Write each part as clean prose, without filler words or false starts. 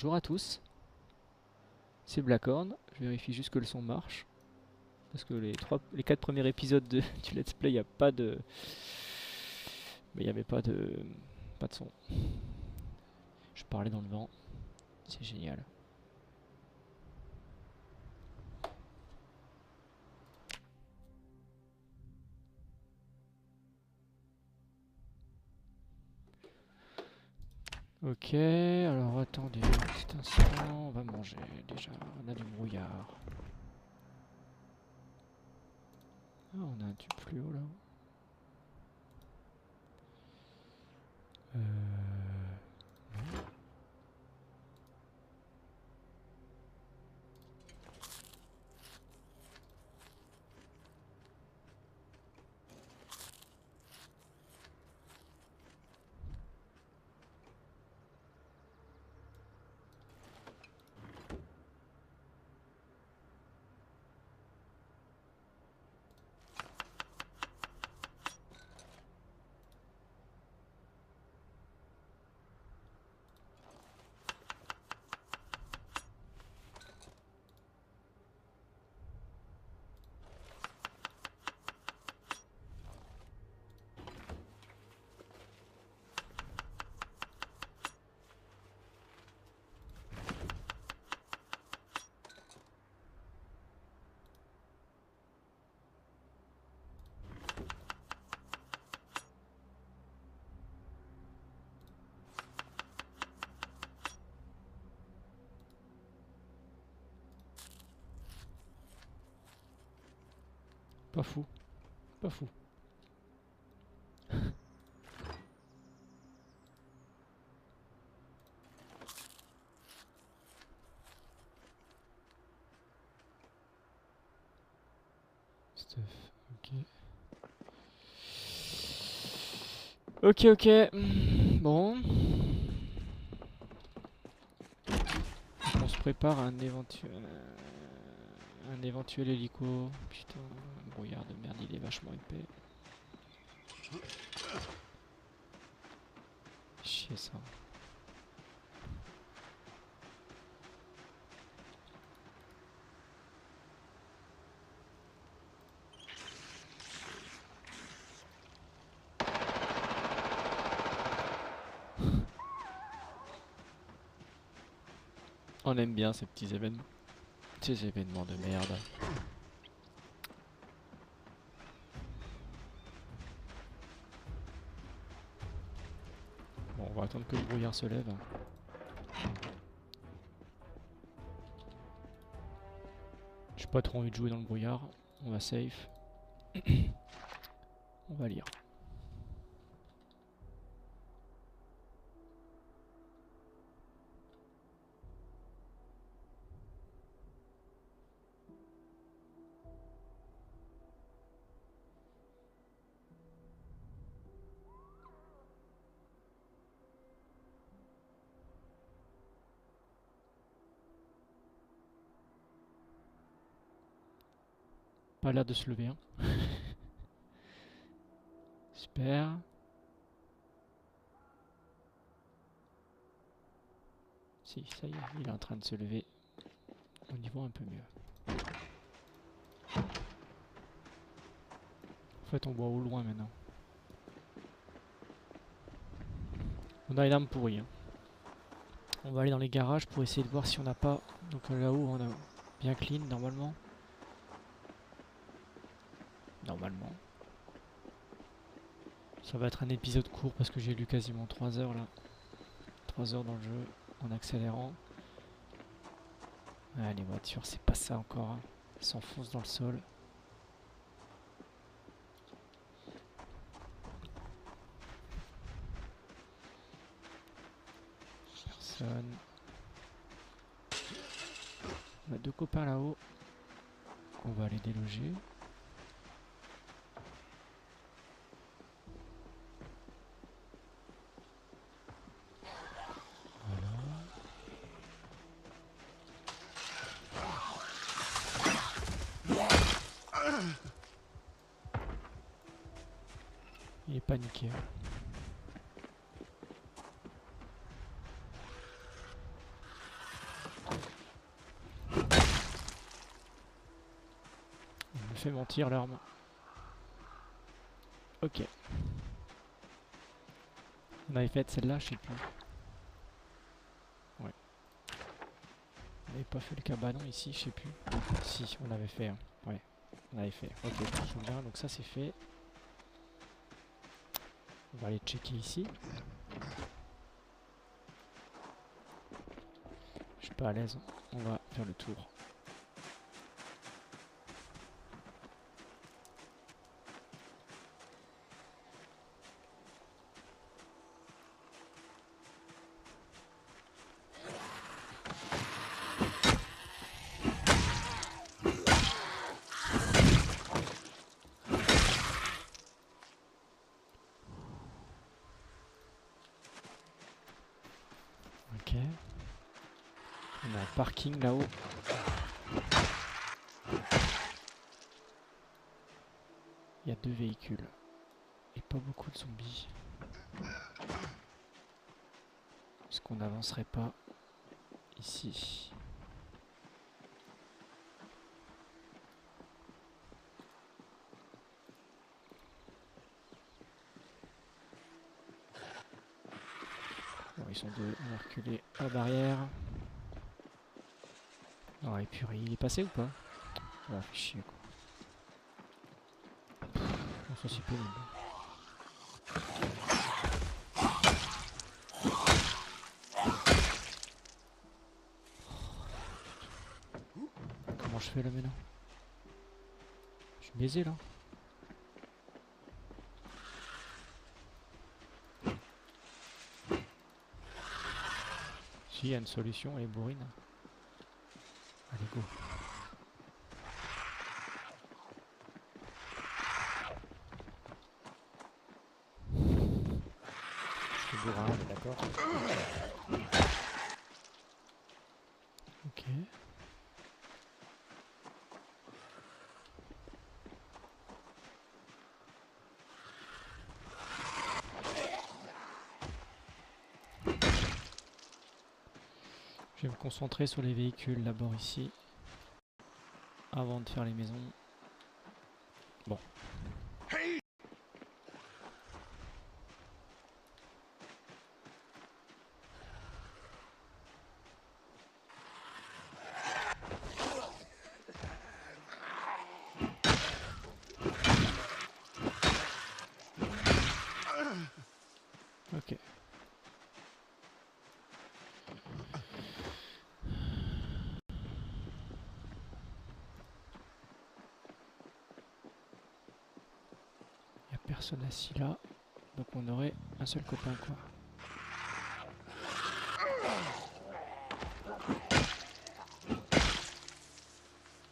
Bonjour à tous, c'est Blackhorn. Je vérifie juste que le son marche. Parce que les 4 premiers épisodes du let's play, il n'y a pas de... Mais il n'y avait pas de son. Je parlais dans le vent, c'est génial. Ok, alors attendez un petit instant, on va manger déjà, on a du brouillard. Ah, on a un tube fluo là. Non. Pas fou, pas fou. Stuff, ok. Ok. Bon. On se prépare à un éventuel hélico. Putain, le brouillard de merde, il est vachement épais. Chier ça. On aime bien ces petits événements. Ces événements de merde. Bon, on va attendre que le brouillard se lève. J'ai pas trop envie de jouer dans le brouillard. On va safe. On va lire. Pas l'air de se lever, hein. Super. Si, ça y est, il est en train de se lever. On y voit un peu mieux. En fait, on voit au loin maintenant. On a une arme pourrie, hein. On va aller dans les garages pour essayer de voir si on n'a pas... Donc là-haut, on a bien clean, normalement. Normalement. Ça va être un épisode court parce que j'ai lu quasiment 3 heures là. 3 heures dans le jeu, en accélérant. Ah, les voitures, c'est pas ça encore, hein. Elles s'enfoncent dans le sol. Personne. On a 2 copains là-haut qu'on va aller déloger. Il est paniqué, hein. fait mentir l'arme. Ok. On avait fait celle-là, je sais plus. Ouais. On n'avait pas fait le cabanon ici, je sais plus. Si, on avait fait. Hein. Ouais, on avait fait. Ok, je me souviens. Donc ça c'est fait. On va aller checker ici. Je suis pas à l'aise. On va faire le tour. Ok. On a un parking là-haut. Il y a 2 véhicules. Et pas beaucoup de zombies. Est-ce qu'on n'avancerait pas ici? Bon, ils sont deux. On va reculer à la barrière. Oh, et purée, il est passé ou pas? Oh, fait chier quoi. Oh, ça c'est pénible. Comment je fais là maintenant? Je suis baisé là. Si, il y a une solution, elle est bourrine. Allez, go. Je suis bourrin, on est d'accord. Ok. Je vais me concentrer sur les véhicules d'abord ici. Avant de faire les maisons. Bon. Ok. Il n'y a personne assis là. Donc on aurait un seul copain quoi.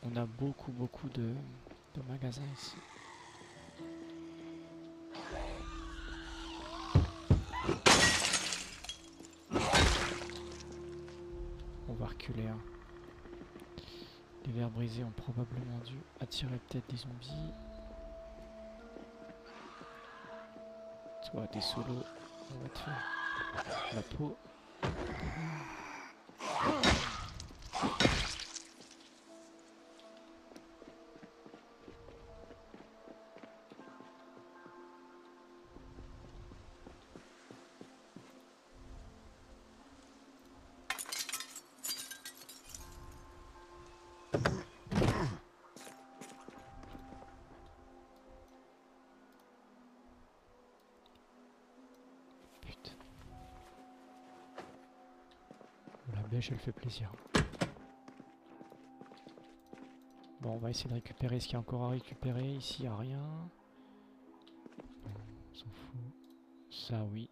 On a beaucoup de magasins ici. On va reculer. Hein. Les verres brisés ont probablement dû attirer peut-être des zombies. Toi, t'es solo. On va te faire la peau. Putain. La bêche, elle fait plaisir. Bon, on va essayer de récupérer ce qu'il y a encore à récupérer. Ici, il n'y a rien. On s'en fout. Ça, oui.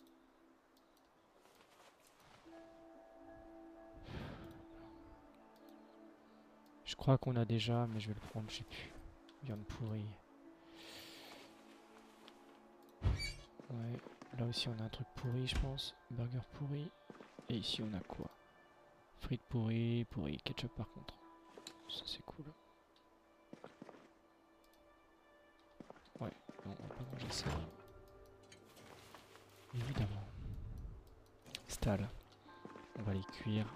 Je crois qu'on a déjà, mais je vais le prendre, je sais plus. Viande pourrie. Ouais, là aussi on a un truc pourri, je pense. Burger pourri. Et ici on a quoi? Frites pourries, pourri, ketchup par contre. Ça c'est cool. Ouais, non, on va pas manger ça. Évidemment. Stal. On va les cuire.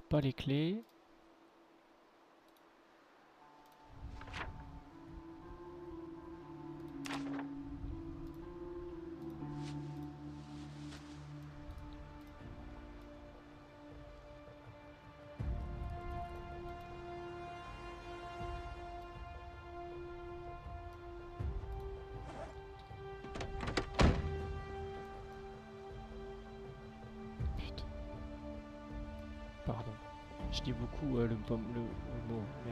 pas les clés. Putain. Pardon. Je dis beaucoup le mot, mais...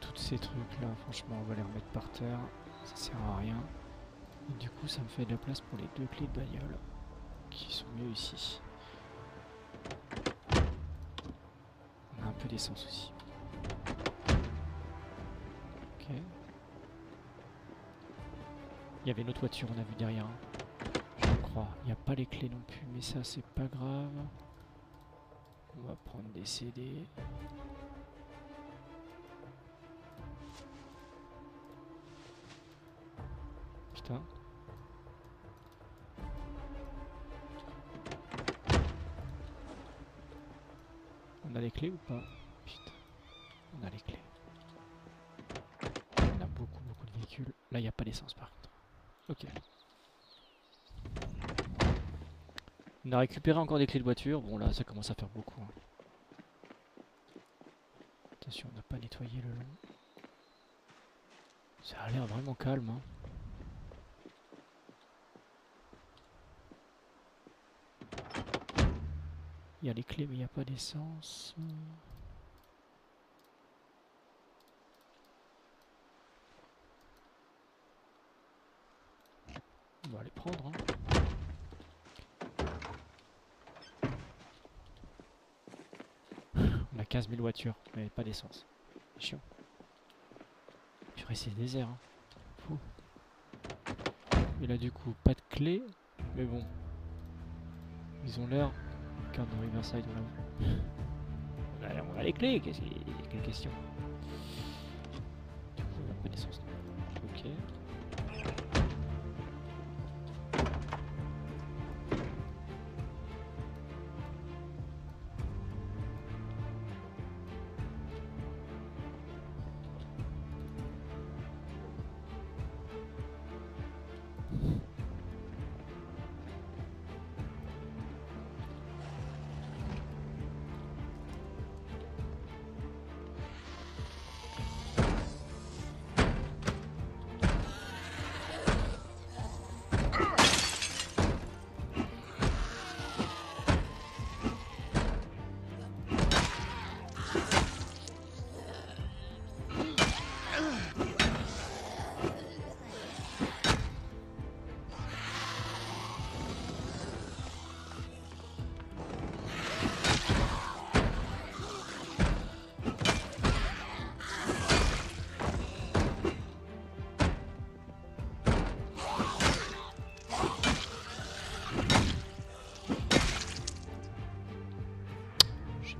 Tous ces trucs là, franchement, on va les remettre par terre. Ça sert à rien. Et du coup, ça me fait de la place pour les 2 clés de bagnole qui sont mieux ici. On a un peu d'essence aussi. Ok. Il y avait une autre voiture, on a vu derrière. Je crois. Il n'y a pas les clés non plus, mais ça, c'est pas grave. On va prendre des CD. Putain. On a les clés ou pas? Putain. On a les clés. On a beaucoup de véhicules. Là, il n'y a pas d'essence par contre. Ok. On a récupéré encore des clés de voiture. Bon, là, ça commence à faire beaucoup. Hein. Attention, on n'a pas nettoyé le long. Ça a l'air vraiment calme. Hein. Il y a les clés, mais il n'y a pas d'essence. On va les prendre. Hein. On a 15 000 voitures, mais pas d'essence. C'est chiant. Purée, c'est désert. Hein. Fou. Et là, du coup, pas de clé. Mais bon. Ils ont l'air. Carte de Riverside, on a les clés. Quelle question. Du coup, on a pas d'essence. Ok.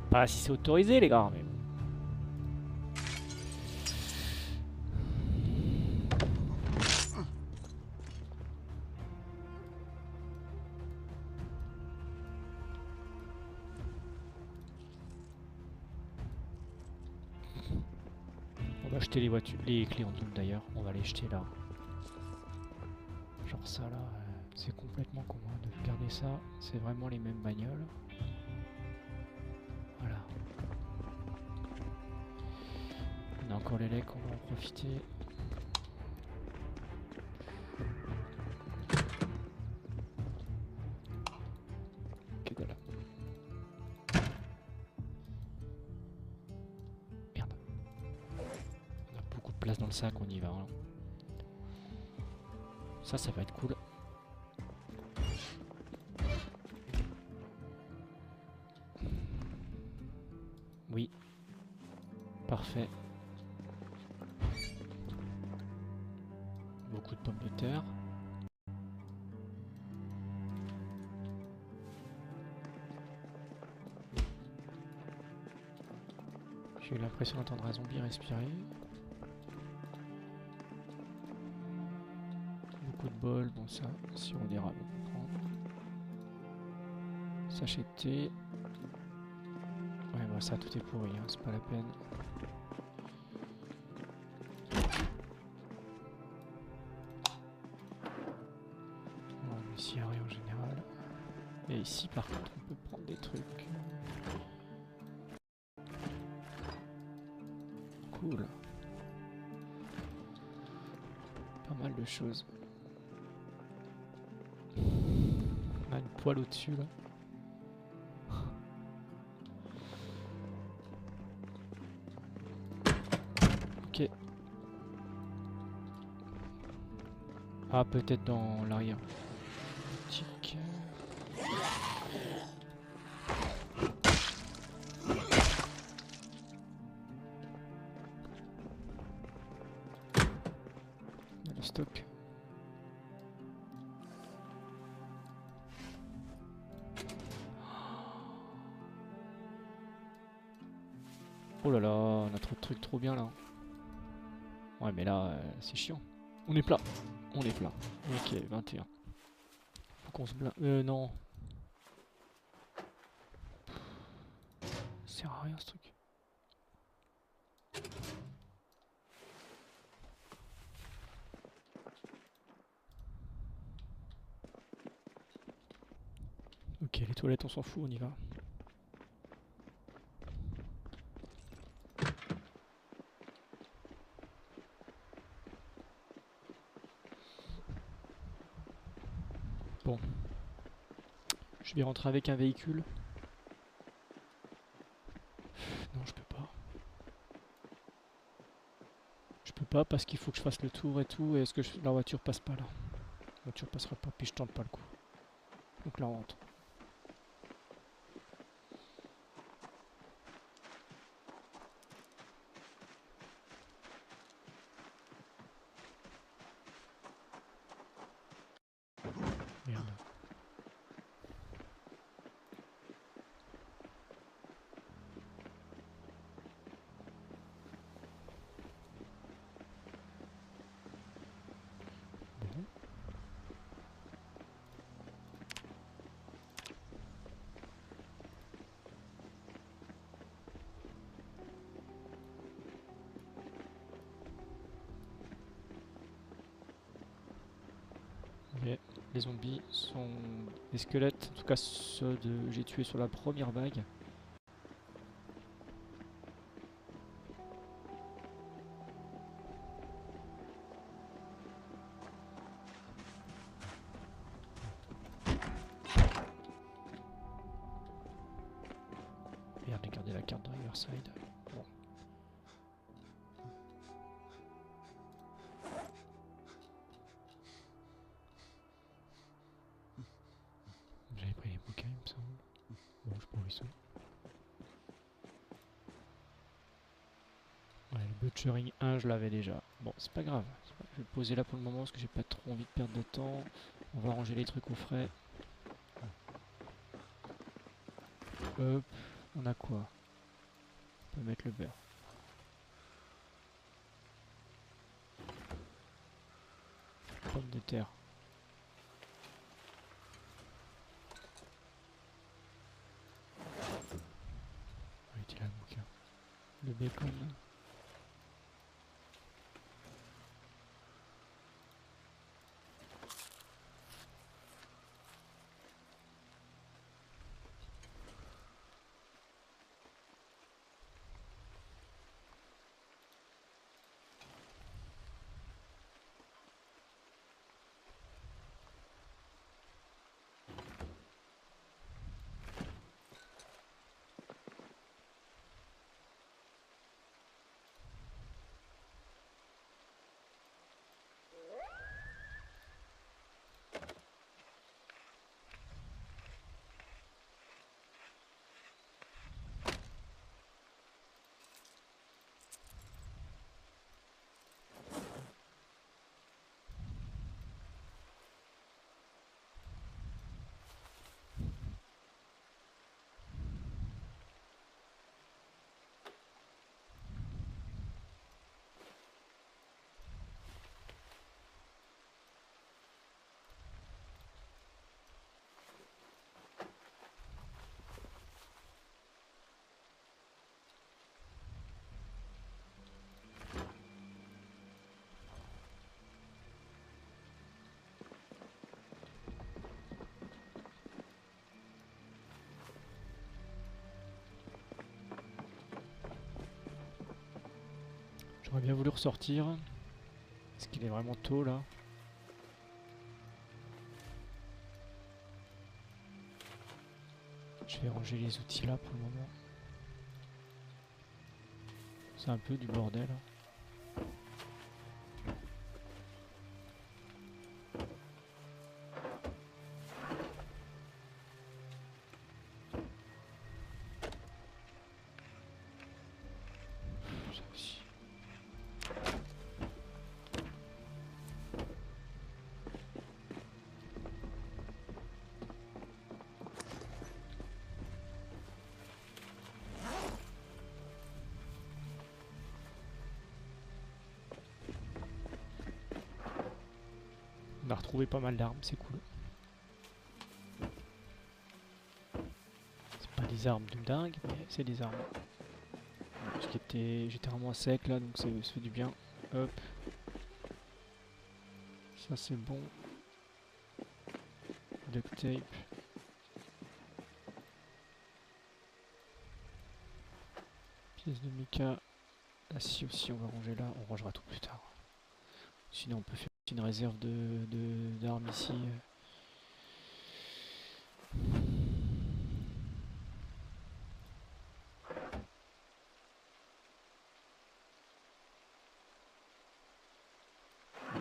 Pas si c'est autorisé, les gars. Mais... On va acheter les voitures, les clés en double d'ailleurs. On va les jeter là. Genre ça là, c'est complètement con hein, de garder ça. C'est vraiment les mêmes bagnoles. Voilà. On a encore les legs, on va en profiter. Que dalle. Merde. On a beaucoup de place dans le sac, on y va. Hein. Ça va être cool. Oui. Parfait. Beaucoup de pommes de terre. J'ai eu l'impression d'entendre un zombie respirer. Beaucoup de bol, bon ça, si on dérape, on peut prendre. s'acheter. Ouais, bah ça tout est pourri, hein, c'est pas la peine. Bon, ici, il n'y a rien en général. Et ici, par contre, on peut prendre des trucs. Cool. Pas mal de choses. On a une poêle au-dessus, là. Ok. Ah, peut-être dans l'arrière. Boutique. Le stock. Oh là là, on a trop de trucs trop bien là. Ouais mais là, c'est chiant. On est plat. On est plat. Ok, 21. Faut qu'on se blinde. Non. Ça sert à rien ce truc. Ok, les toilettes on s'en fout, on y va. Bon. Je vais rentrer avec un véhicule. Non, je peux pas. Je peux pas parce qu'il faut que je fasse le tour et tout. Et est-ce que la voiture passe pas là? La voiture passera pas, puis je tente pas le coup. Donc là on rentre. Merde. Bon. Ok. Les zombies sont des squelettes, en tout cas ceux que j'ai tués sur la première vague. Merde, j'ai gardé la carte de Riverside. Bon. J'avais pris les bouquins, il me semble. Bon, je sais pas où ils sont. Ouais, le Butchering 1, je l'avais déjà. Bon, c'est pas grave. Je vais le poser là pour le moment parce que j'ai pas trop envie de perdre de temps. On va ranger les trucs au frais. Hop, on a quoi? On peut mettre le beurre. Pommes de terre. Où était là le bouquin? Le bacon. J'aurais bien voulu ressortir. Est-ce qu'il est vraiment tôt là? Je vais ranger les outils là pour le moment. C'est un peu du bordel. Ça aussi. On a retrouvé pas mal d'armes, c'est cool. C'est pas des armes de dingue, mais c'est des armes. J'étais vraiment sec là, donc ça fait du bien. Hop. Ça c'est bon. Duct tape. Pièce de mica. La scie aussi, on va ranger là. On rangera tout plus tard. Sinon on peut faire une réserve d'armes ici.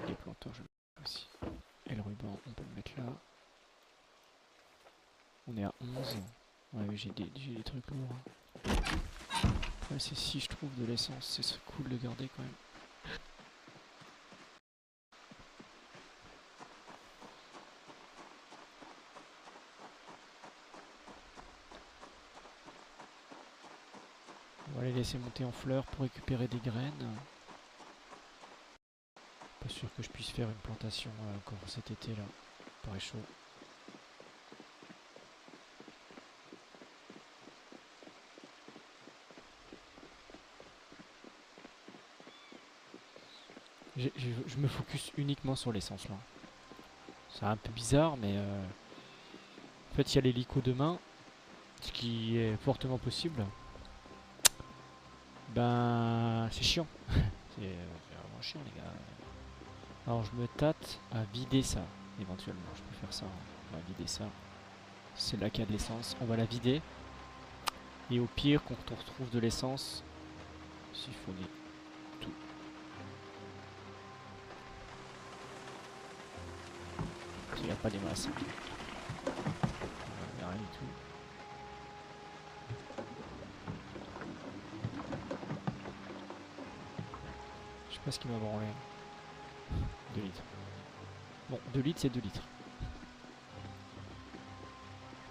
Les planteurs, je le mets aussi. Et le ruban, on peut le mettre là. On est à 11. Ouais, mais j'ai des trucs lourds. Ouais, c'est si je trouve de l'essence, c'est cool de garder quand même. On va les laisser monter en fleurs pour récupérer des graines. Pas sûr que je puisse faire une plantation encore cet été là. Paraît chaud. Je me focus uniquement sur l'essence là. C'est un peu bizarre, mais en fait il y a l'hélico demain, ce qui est fortement possible. Ben c'est chiant. C'est vraiment chiant les gars. Alors je me tâte à vider ça, éventuellement. Je peux faire ça. On va vider ça. C'est là qu'il y a de l'essence. On va la vider. Et au pire, quand on retrouve de l'essence, siphonner tout. Il n'y a pas des masses. Il n'y a rien du tout. Je sais pas ce qui m'a branlé. 2 litres. Bon, 2 litres, c'est 2 litres.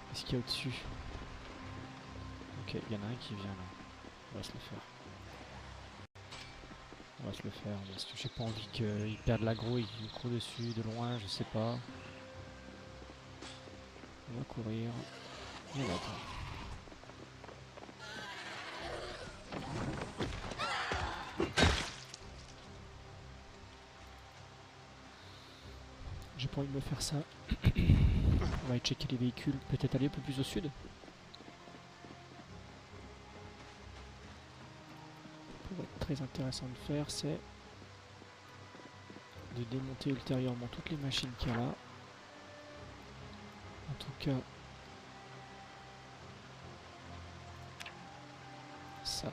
Qu'est-ce qu'il y a au-dessus? Ok, il y en a un qui vient là. On va se le faire. On va se le faire. Parce que j'ai pas envie qu'il perde l'aggro et qu'il court dessus de loin, je sais pas. On va courir. Et on attend. J'ai pas envie de me faire ça. On va aller checker les véhicules. Peut-être aller un peu plus au sud. Pour être très intéressant de faire, c'est de démonter ultérieurement toutes les machines qu'il y a là. En tout cas, ça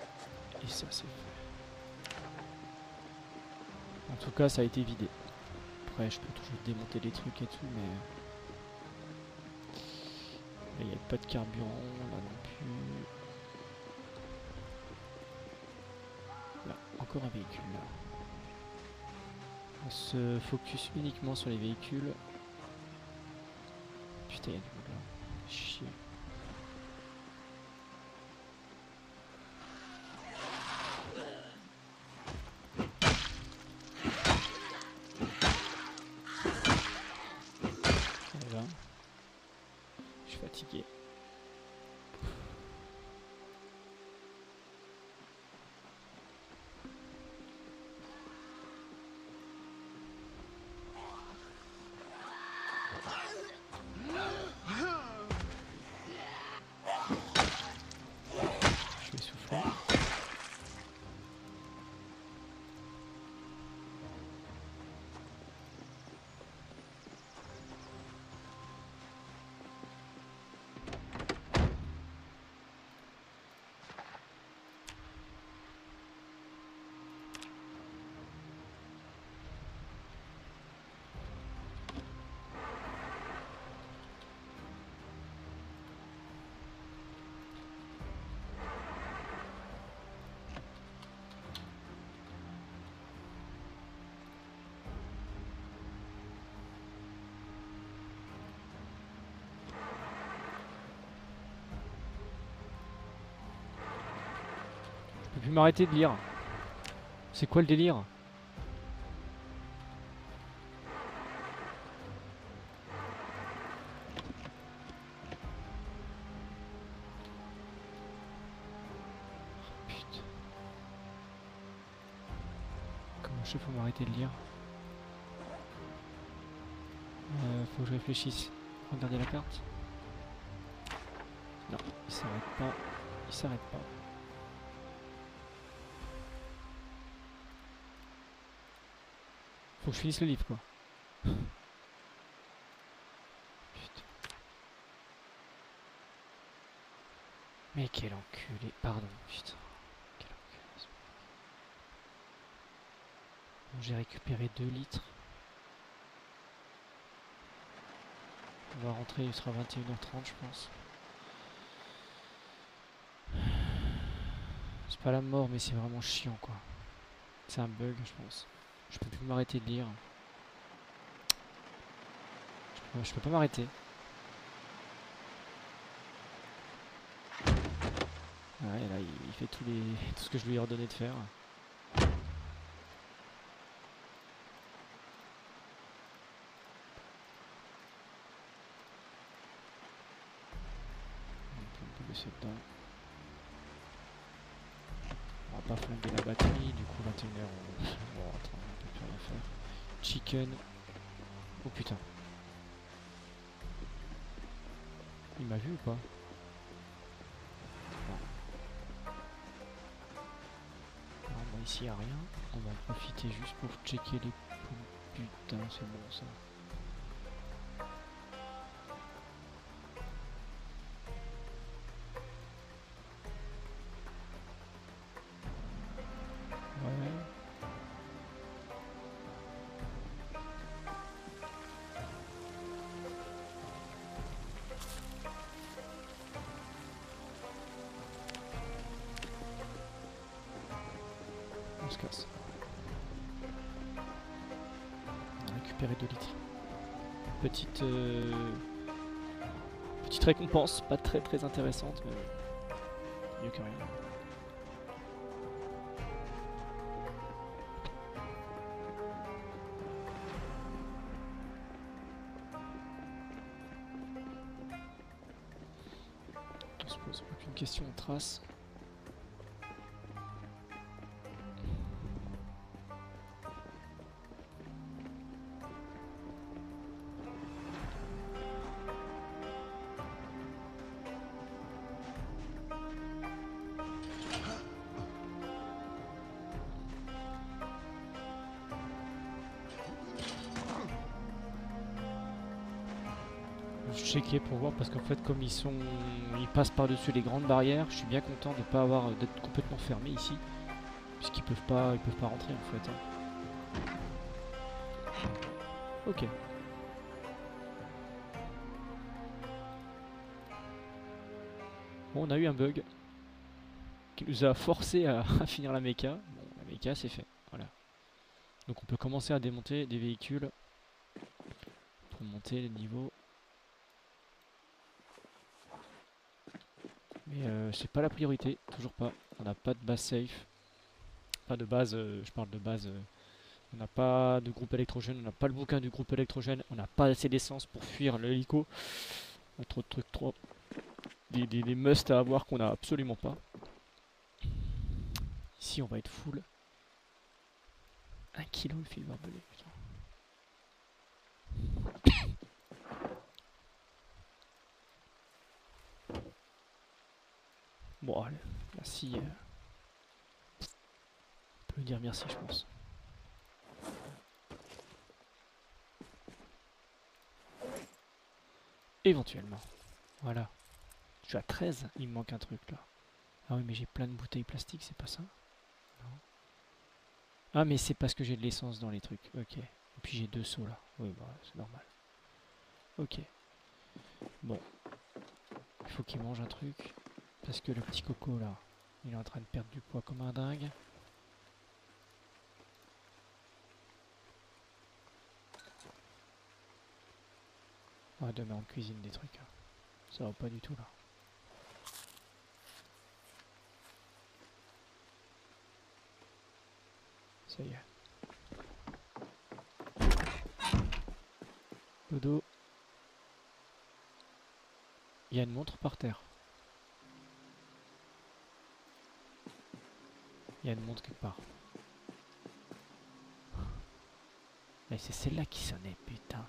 et ça c'est fait. En tout cas, ça a été vidé. Après, je peux toujours démonter des trucs et tout, mais là, il n'y a pas de carburant, là non plus. Là, encore un véhicule. Là. On se focus uniquement sur les véhicules. Putain, il y a du monde là. Chier. Voilà. Je suis fatigué. peux plus m'arrêter de lire. C'est quoi le délire? Putain. Comment je fais pour m'arrêter de lire? Faut que je réfléchisse. Regardez la carte. Non, il s'arrête pas. Il s'arrête pas. Faut que je finisse le livre, quoi. Putain. Mais quel enculé. Pardon, putain. Quel enculé. Bon, j'ai récupéré 2 litres. On va rentrer, il sera 21h30, je pense. C'est pas la mort, mais c'est vraiment chiant, quoi. C'est un bug, je pense. Je peux plus m'arrêter de lire. Je peux pas m'arrêter. Ouais, là, il fait tout ce que je lui ai ordonné de faire. On peut laisser dedans. On va pas flinguer la batterie, du coup 21h on va rentrer, on peut plus rien faire. Chicken. Oh putain. Il m'a vu ou pas? Non. Alors, bon, ici y a rien. On va en profiter juste pour checker les poules. Putain, c'est bon ça. Ouais. On se casse. On a récupéré 2 litres. Petite récompense, pas très intéressante, mais mieux que rien. On se pose aucune question, on trace. Je checkais pour voir parce qu'en fait comme ils passent par-dessus les grandes barrières, je suis bien content de pas avoir d'être complètement fermé ici, puisqu'ils peuvent pas rentrer en fait. Hein. Ok. Bon, on a eu un bug qui nous a forcé à finir la méca. Bon, la méca c'est fait, voilà. Donc on peut commencer à démonter des véhicules pour monter les niveaux. Mais c'est pas la priorité, toujours pas. On n'a pas de base safe. Pas de base, je parle de base. On n'a pas de groupe électrogène, on n'a pas le bouquin du groupe électrogène, on n'a pas assez d'essence pour fuir l'hélico. On a trop de trucs, trop. Des musts à avoir qu'on n'a absolument pas. Ici on va être full. 1 kilo le fil barbelé, putain. Bon allez, merci. On peut lui dire merci je pense. Éventuellement. Voilà. Je suis à 13, il me manque un truc là. Ah oui mais j'ai plein de bouteilles plastiques, c'est pas ça? Non. Ah mais c'est parce que j'ai de l'essence dans les trucs, ok. Et puis j'ai 2 seaux là, oui bah c'est normal. Ok. Bon. Il faut qu'il mange un truc. Parce que le petit coco là, il est en train de perdre du poids comme un dingue. Ouais, demain on cuisine des trucs. Hein. Ça va pas du tout là. Ça y est. Dodo. Il y a une montre par terre. Il y a une montre quelque part. Mais c'est celle-là qui sonnait, putain.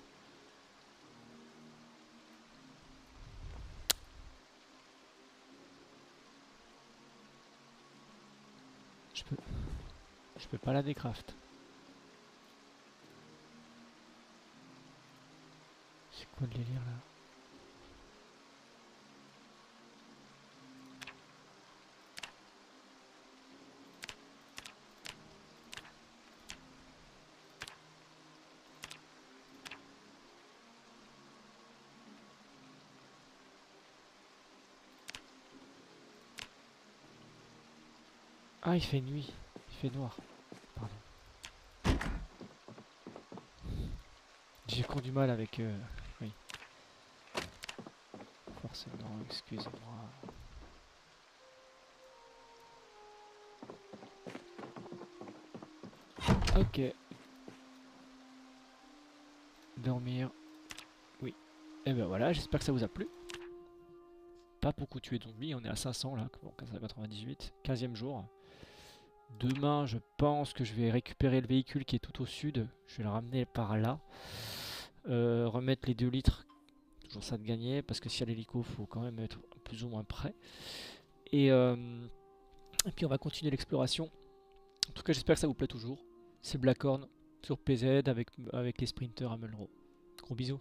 Je peux pas la décraft. C'est quoi le délire là? Ah, il fait nuit. Il fait noir. Pardon. J'ai encore du mal avec... oui. Forcément, excusez-moi. Ok. Dormir. Oui. Et ben voilà, j'espère que ça vous a plu. Pas beaucoup tué de zombies, on est à 500 là, bon, 98, 15e jour. Demain, je pense que je vais récupérer le véhicule qui est tout au sud. Je vais le ramener par là. Remettre les 2 litres. Toujours ça de gagner, parce que si à l'hélico, il faut quand même être plus ou moins prêt. Et puis on va continuer l'exploration. En tout cas, j'espère que ça vous plaît toujours. C'est Blackhorn sur PZ avec les sprinters à Melrose. Gros bisous.